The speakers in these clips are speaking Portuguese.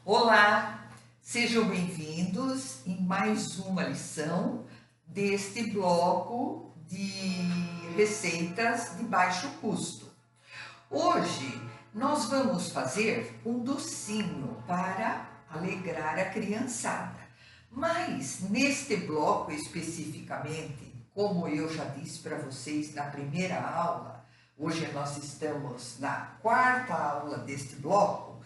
Olá, sejam bem-vindos em mais uma lição deste bloco de receitas de baixo custo. Hoje nós vamos fazer um docinho para alegrar a criançada, mas neste bloco especificamente, como eu já disse para vocês na primeira aula, hoje nós estamos na quarta aula deste bloco.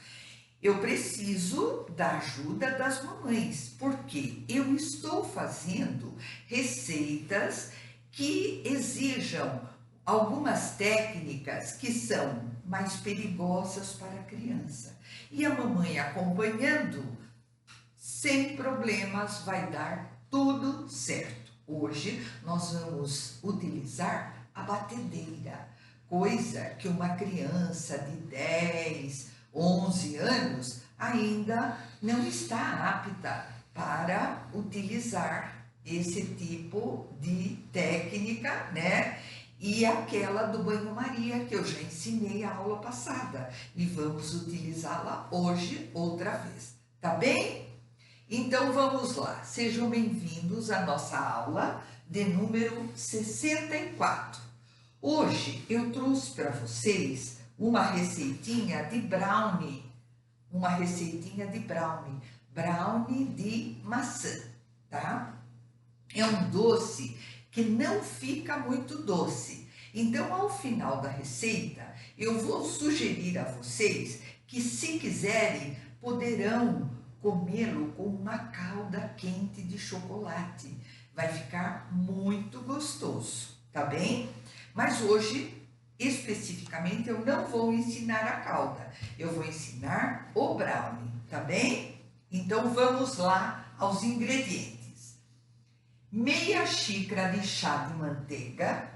Eu preciso da ajuda das mamães, porque eu estou fazendo receitas que exijam algumas técnicas que são mais perigosas para a criança. E a mamãe acompanhando, sem problemas, vai dar tudo certo. Hoje nós vamos utilizar a batedeira, coisa que uma criança de 10, 11 anos ainda não está apta para utilizar esse tipo de técnica, né? E aquela do banho-maria que eu já ensinei a aula passada e vamos utilizá-la hoje outra vez, tá bem? Então vamos lá, sejam bem-vindos à nossa aula de número 64. Hoje eu trouxe para vocês uma receitinha de brownie, brownie de maçã, tá? É um doce que não fica muito doce. Então, ao final da receita, eu vou sugerir a vocês que, se quiserem, poderão comê-lo com uma calda quente de chocolate. Vai ficar muito gostoso, tá bem? Mas hoje, especificamente, eu não vou ensinar a calda, eu vou ensinar o brownie, tá bem? Então vamos lá aos ingredientes. Meia xícara de chá de manteiga,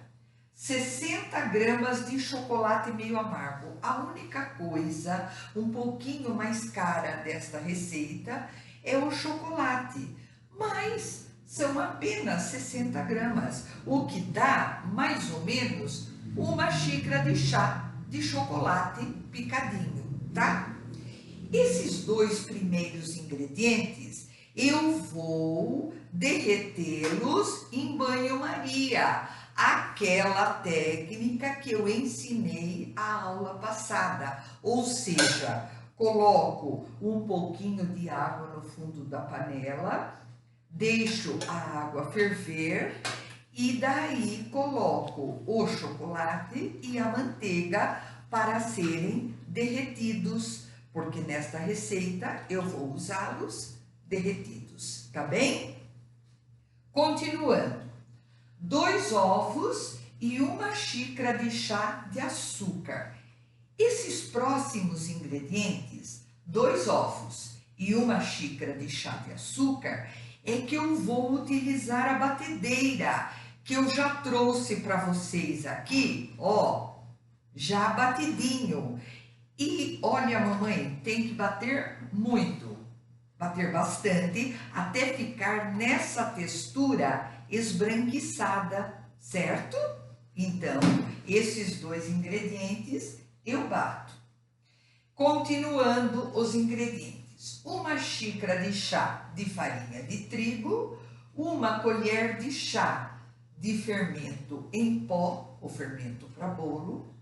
60 gramas de chocolate meio amargo. A única coisa um pouquinho mais cara desta receita é o chocolate, mas são apenas 60 gramas, o que dá mais ou menos uma xícara de chá de chocolate picadinho, tá? Esses dois primeiros ingredientes eu vou derretê-los em banho-maria, aquela técnica que eu ensinei a aula passada, ou seja, coloco um pouquinho de água no fundo da panela, deixo a água ferver e daí coloco o chocolate e a manteiga para serem derretidos, porque nesta receita eu vou usá-los derretidos, tá bem? Continuando, 2 ovos e uma xícara de chá de açúcar. Esses próximos ingredientes, 2 ovos e uma xícara de chá de açúcar, é que eu vou utilizar a batedeira, que eu já trouxe para vocês aqui, ó, já batidinho. E olha, mamãe, tem que bater muito, bater bastante, até ficar nessa textura esbranquiçada, certo? Então, esses 2 ingredientes eu bato. Continuando os ingredientes, uma xícara de chá de farinha de trigo, uma colher de chá de fermento em pó, o fermento para bolo,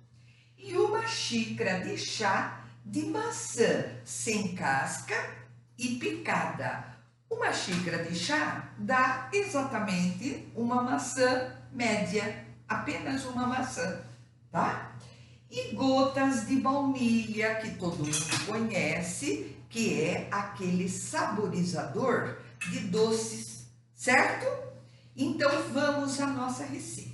e uma xícara de chá de maçã sem casca e picada. Uma xícara de chá dá exatamente uma maçã média, apenas uma maçã, tá? E gotas de baunilha, que todo mundo conhece, que é aquele saborizador de doces, certo? Então vamos à nossa receita.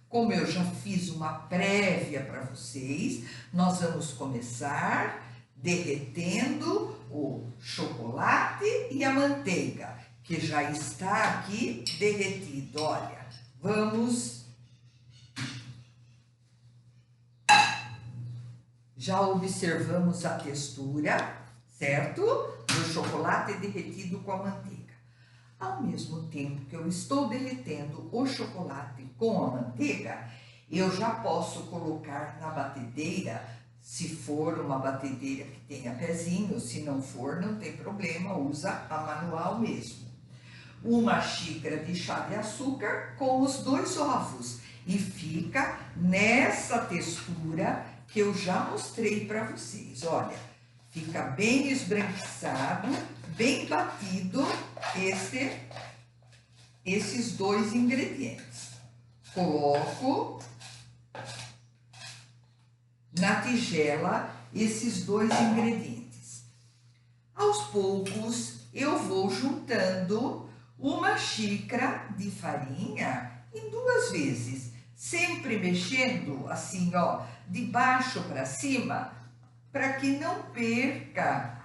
Como eu já fiz uma prévia para vocês, nós vamos começar derretendo o chocolate e a manteiga, que já está aqui derretido. Olha, vamos. Já observamos a textura, certo? Do chocolate derretido com a manteiga. Ao mesmo tempo que eu estou derretendo o chocolate com a manteiga, eu já posso colocar na batedeira Se for uma batedeira que tenha pezinho, se não for, não tem problema, usa a manual mesmo. Uma xícara de chá de açúcar com os 2 ovos e fica nessa textura que eu já mostrei para vocês. Olha, fica bem esbranquiçado, bem batido esses 2 ingredientes. Coloco na tigela esses 2 ingredientes. Aos poucos eu vou juntando uma xícara de farinha em 2 vezes, sempre mexendo assim, ó, de baixo para cima, para que não perca,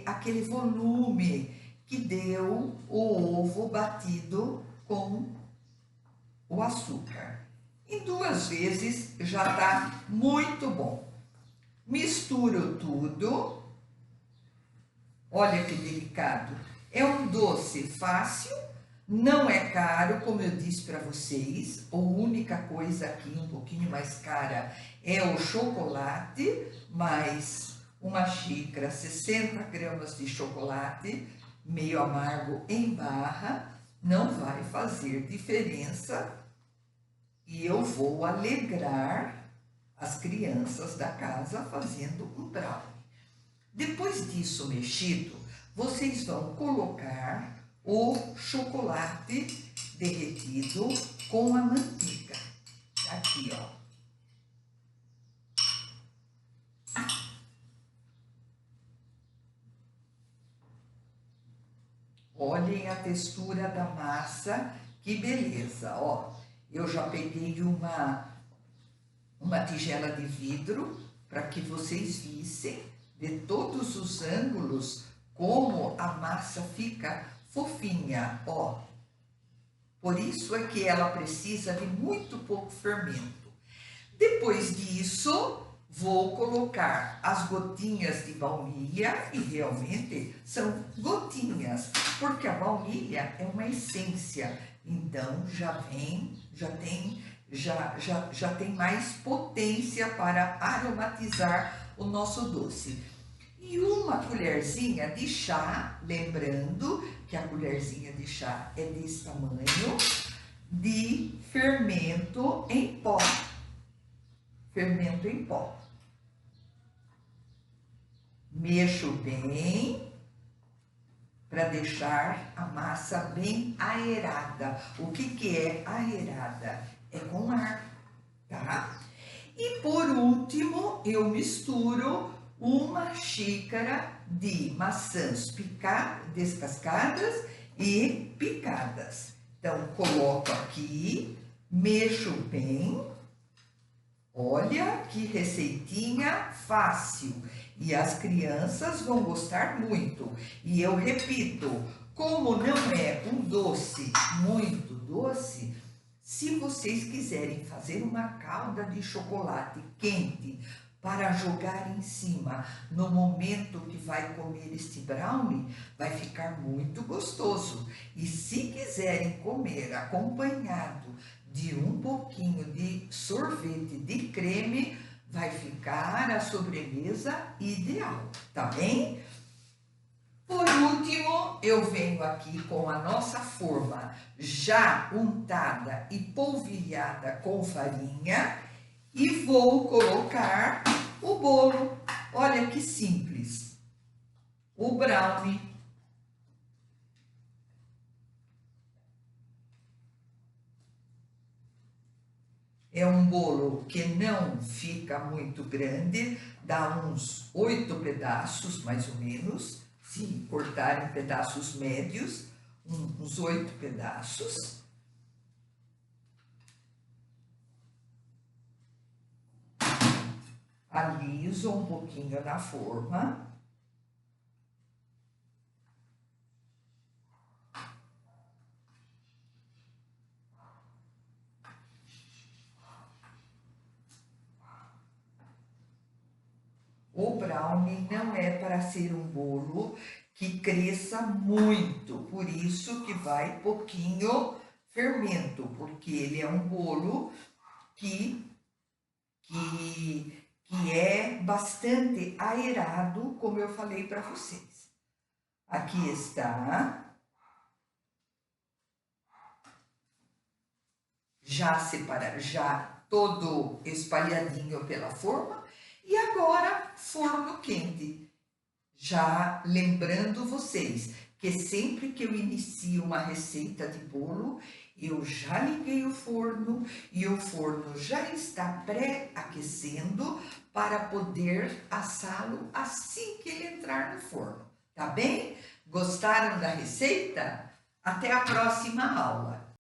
aquele volume que deu o ovo batido com o açúcar. Em 2 vezes já tá muito bom. Misturo tudo. Olha que delicado. É um doce fácil, não é caro, como eu disse para vocês. A única coisa aqui um pouquinho mais cara é o chocolate, mais uma xícara, 60 gramas de chocolate, meio amargo em barra, não vai fazer diferença e eu vou alegrar as crianças da casa fazendo um brownie. Depois disso mexido, vocês vão colocar o chocolate derretido com a manteiga. Aqui, ó. Olhem a textura da massa, que beleza, ó. Eu já peguei uma tigela de vidro para que vocês vissem de todos os ângulos como a massa fica fofinha, ó. Por isso é que ela precisa de muito pouco fermento. Depois disso, vou colocar as gotinhas de baunilha, e realmente são gotinhas, porque a baunilha é uma essência, então já tem mais potência para aromatizar o nosso doce. E uma colherzinha de chá, lembrando que a colherzinha de chá é desse tamanho, de fermento em pó. Fermento em pó. Mexo bem para deixar a massa bem aerada. O que é aerada? É com ar, tá? E por último, eu misturo uma xícara de maçãs descascadas e picadas. Então, coloco aqui, mexo bem. Olha que receitinha fácil. E as crianças vão gostar muito. E eu repito, como não é um doce muito doce, se vocês quiserem fazer uma calda de chocolate quente para jogar em cima no momento que vai comer este brownie, vai ficar muito gostoso. E se quiserem comer acompanhado de um pouquinho de sorvete de creme, vai ficar a sobremesa ideal, tá bem? Por último, eu venho aqui com a nossa forma já untada e polvilhada com farinha e vou colocar o bolo. Olha que simples. O brownie. É um bolo que não fica muito grande, dá uns 8 pedaços, mais ou menos. Se cortar em pedaços médios, uns 8 pedaços. Aliso um pouquinho na forma. O brownie não é para ser um bolo que cresça muito, por isso que vai pouquinho fermento, porque ele é um bolo que que é bastante aerado, como eu falei para vocês. Aqui está, já separado, já todo espalhadinho pela forma. E agora, forno quente. Já lembrando vocês que sempre que eu inicio uma receita de bolo, eu já liguei o forno e o forno já está pré-aquecendo para poder assá-lo assim que ele entrar no forno. Tá bem? Gostaram da receita? Até a próxima aula!